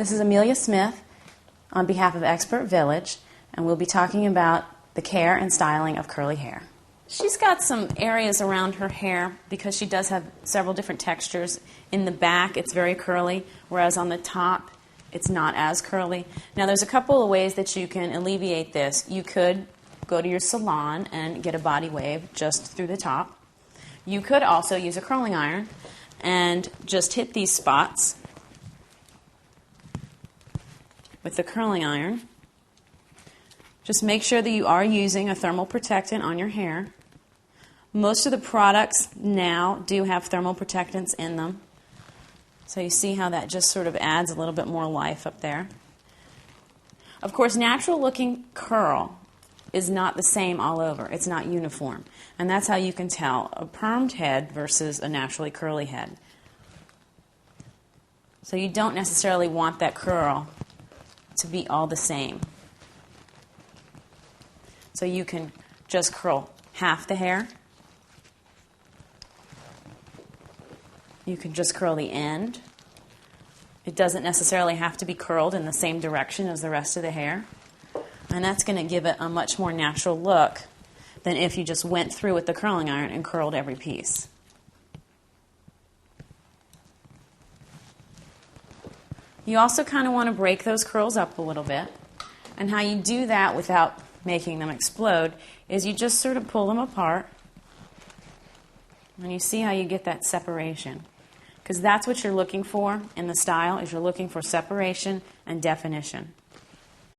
This is Amelia Smith on behalf of Expert Village, and we'll be talking about the care and styling of curly hair. She's got some areas around her hair because she does have several different textures. In the back, it's very curly, whereas on the top, it's not as curly. Now, there's a couple of ways that you can alleviate this. You could go to your salon and get a body wave just through the top. You could also use a curling iron and just hit these spots with the curling iron. Just make sure that you are using a thermal protectant on your hair. Most of the products now do have thermal protectants in them. So you see how that just sort of adds a little bit more life up there. Of course, natural looking curl is not the same all over. It's not uniform. And that's how you can tell a permed head versus a naturally curly head. So you don't necessarily want that curl to be all the same. So you can just curl half the hair. You can just curl the end. It doesn't necessarily have to be curled in the same direction as the rest of the hair. And that's going to give it a much more natural look than if you just went through with the curling iron and curled every piece. You also kind of want to break those curls up a little bit. And how you do that without making them explode is you just sort of pull them apart. And you see how you get that separation. Because that's what you're looking for in the style, is you're looking for separation and definition.